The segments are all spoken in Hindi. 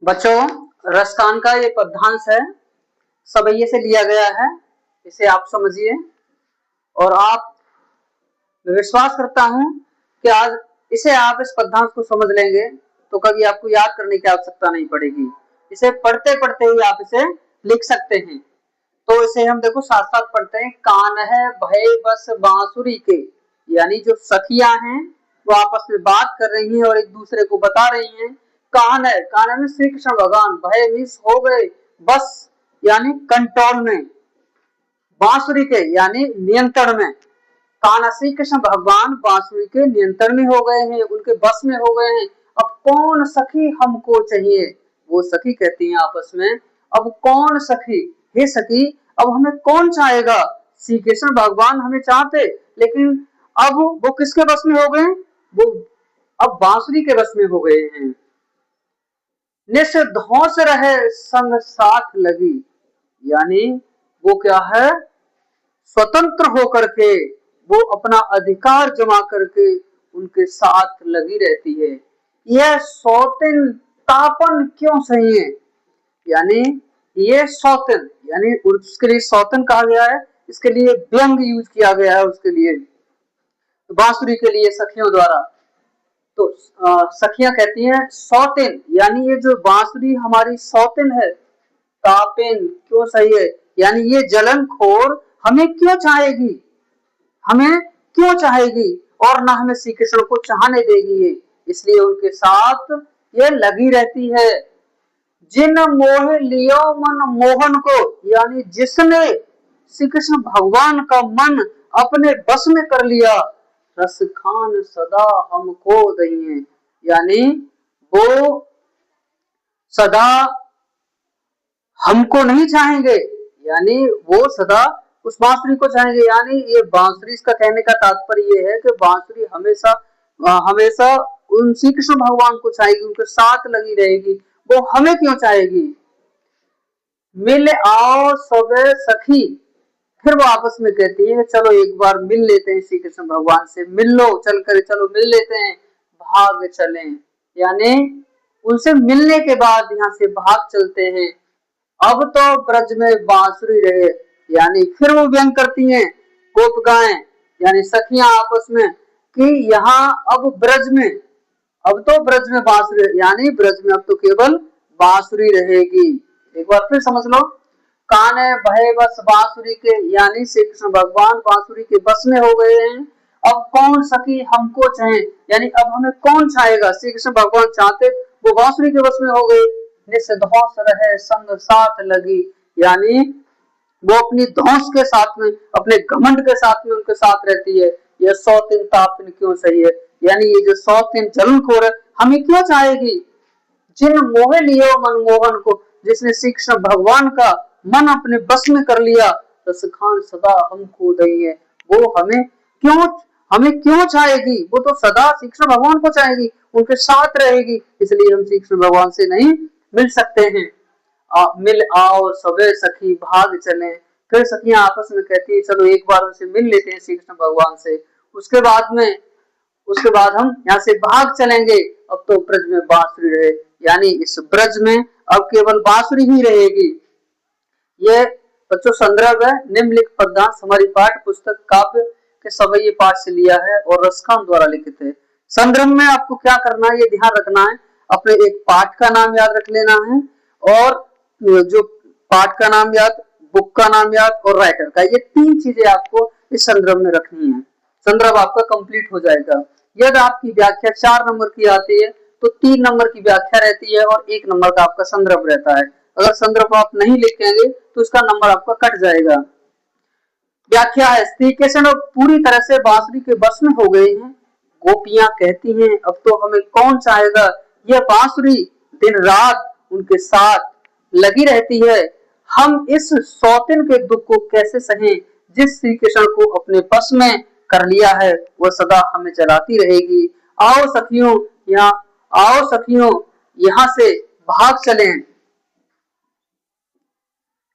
बच्चों, रसकान का ये पद्यांश है, सवैये से लिया गया है। इसे आप समझिए और आप विश्वास करता हूं कि आज इसे आप इस पद्यांश को समझ लेंगे तो कभी आपको याद करने की आवश्यकता नहीं पड़ेगी। इसे पढ़ते पढ़ते ही आप इसे लिख सकते हैं। तो इसे हम देखो साथ साथ पढ़ते हैं। कान है भय बस बांसुरी के, यानी जो सखियां हैं वो आपस में बात कर रही हैं और एक दूसरे को बता रही हैं। कान है में श्री कृष्ण भगवान, भय मिस हो गए, बस यानी कंट्रोल में, बांसुरी के यानी नियंत्रण में। कान्हा श्री कृष्ण भगवान बांसुरी के नियंत्रण में हो गए हैं, उनके बस में हो गए हैं। अब कौन सखी हमको चाहिए, वो सखी कहती हैं आपस में, अब कौन सखी, हे सखी अब हमें कौन चाहेगा। श्री कृष्ण भगवान हमें चाहते, लेकिन अब वो किसके बस में हो गए, वो अब बांसुरी के बस में हो गए हैं। निस धौस रहे संग साथ लगी, यानी वो क्या है, स्वतंत्र होकर के वो अपना अधिकार जमा करके उनके साथ लगी रहती है। यह सौतिन तापन क्यों सही है, यानी ये सौतिन, यानी उसके लिए सौतिन कहा गया है, इसके लिए व्यंग यूज किया गया है उसके लिए, बांसुरी के लिए सखियों द्वारा। तो सखियां कहती हैं सौतिन, यानी ये जो बांसुरी हमारी सौतिन है, तापिन क्यों सही है, यानी ये जलनखोर हमें क्यों चाहेगी, हमें क्यों चाहेगी और ना हमें श्री कृष्ण को चाहने देगी ये, इसलिए उनके साथ ये लगी रहती है। जिन मोह लियो मन मोहन को, यानी जिसने श्री कृष्ण भगवान का मन अपने बस में कर लिया, रस खान सदा हमको दहिए, यानी वो सदा हमको नहीं चाहेंगे, यानी वो सदा उस बांसुरी को चाहेंगे। यानी ये बांसुरी, इसका कहने का तात्पर्य ये है कि बांसुरी हमेशा हमेशा उन श्री कृष्ण भगवान को चाहेगी, उनके साथ लगी रहेगी। वो हमें क्यों चाहेगी। मिल आओ सबे सखी, फिर वो आपस में कहती है चलो एक बार मिल लेते हैं श्री कृष्ण भगवान से, मिल लो, चल कर चलो मिल लेते हैं, भाग चले, यानी उनसे मिलने के बाद यहाँ से भाग चलते हैं। अब तो ब्रज में बांसुरी रहे, यानी फिर वो व्यंग करती हैं गोपिकाएं, यानी सखियां आपस में, कि यहाँ अब ब्रज में, अब तो ब्रज में बांसुरी, यानी ब्रज में अब तो केवल बांसुरी रहेगी। एक बार फिर समझ लो। कान है भय बस बांसुरी के, यानी श्री कृष्ण भगवान बांसुरी के बस में हो गए हैं। अब कौन सखी हमको चाहे, यानी अब हमें कौन चाहेगा, श्री कृष्ण भगवान चाहते, वो बांसुरी के बस में हो गए। निस धौस रहे संग साथ लगी, यानी वो अपनी धौस के साथ में, अपने घमंड के साथ में उनके साथ रहती है। यह सौतिन तापिन क्यों सही है, यानी ये जो सौतिन जलनखोर है हमें क्यों चाहेगी। जिन मोह लियो मन मोहन को, जिसने श्री कृष्ण भगवान का मन अपने बस में कर लिया, रस खान सदा हमको दई है, वो हमें क्यों चाहेगी, वो तो सदा श्री कृष्ण भगवान को चाहेगी, उनके साथ रहेगी, इसलिए हम श्री कृष्ण भगवान से नहीं मिल सकते हैं। मिल आओ सबे सखी भाग चले, फिर सखियां आपस में कहती है चलो एक बार उनसे मिल लेते हैं श्री कृष्ण भगवान से, उसके बाद हम यहाँ से भाग चलेंगे। अब तो ब्रज में बांसुरी रहे, यानी इस ब्रज में अब केवल बांसुरी ही रहेगी। ये बच्चों संदर्भ है निम्नलिखित पद्यांश, हमारी पाठ्य पुस्तक काव्य के सवैये पाठ से लिया है और रसखान द्वारा लिखित है। संदर्भ में आपको क्या करना है, ये ध्यान रखना है, अपने एक पाठ का नाम याद रख लेना है, और जो पाठ का नाम याद, बुक का नाम याद और राइटर का, ये तीन चीजें आपको इस संदर्भ में रखनी है। संदर्भ आपका कंप्लीट हो जाएगा। यदि आपकी व्याख्या 4 नंबर की आती है तो 3 नंबर की व्याख्या रहती है और 1 नंबर का आपका संदर्भ रहता है। अगर संदर्भ आप नहीं लिखेंगे तो इसका नंबर आपका कट जाएगा। व्याख्या है, श्री कृष्ण पूरी तरह से बांसुरी के बस में हो गए हैं। गोपियां कहती हैं अब तो हमें कौन चाहेगा, यह बांसुरी दिन रात उनके साथ लगी रहती है। हम इस सौतिन के दुख को कैसे सहें, जिस श्री कृष्ण को अपने बस में कर लिया है वह सदा हमें जलाती रहेगी। आओ सखियों यहाँ से भाग चलें,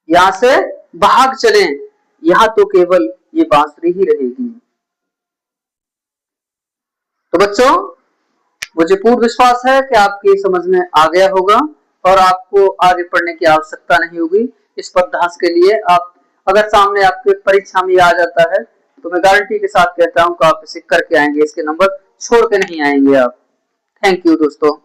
यहाँ से भाग चलें, यहाँ तो केवल ये बांसुरी ही रहेगी। तो बच्चों, मुझे पूर्ण विश्वास है कि आपकी समझ में आ गया होगा और आपको आगे पढ़ने की आवश्यकता नहीं होगी। इस पदभास के लिए आप अगर सामने आपके परीक्षा में आ जाता है तो मैं गारंटी के साथ कहता हूँ कि आप इसे करके आएंगे, इसके नंबर छोड़ के नहीं आएंगे आप। थैंक यू दोस्तों।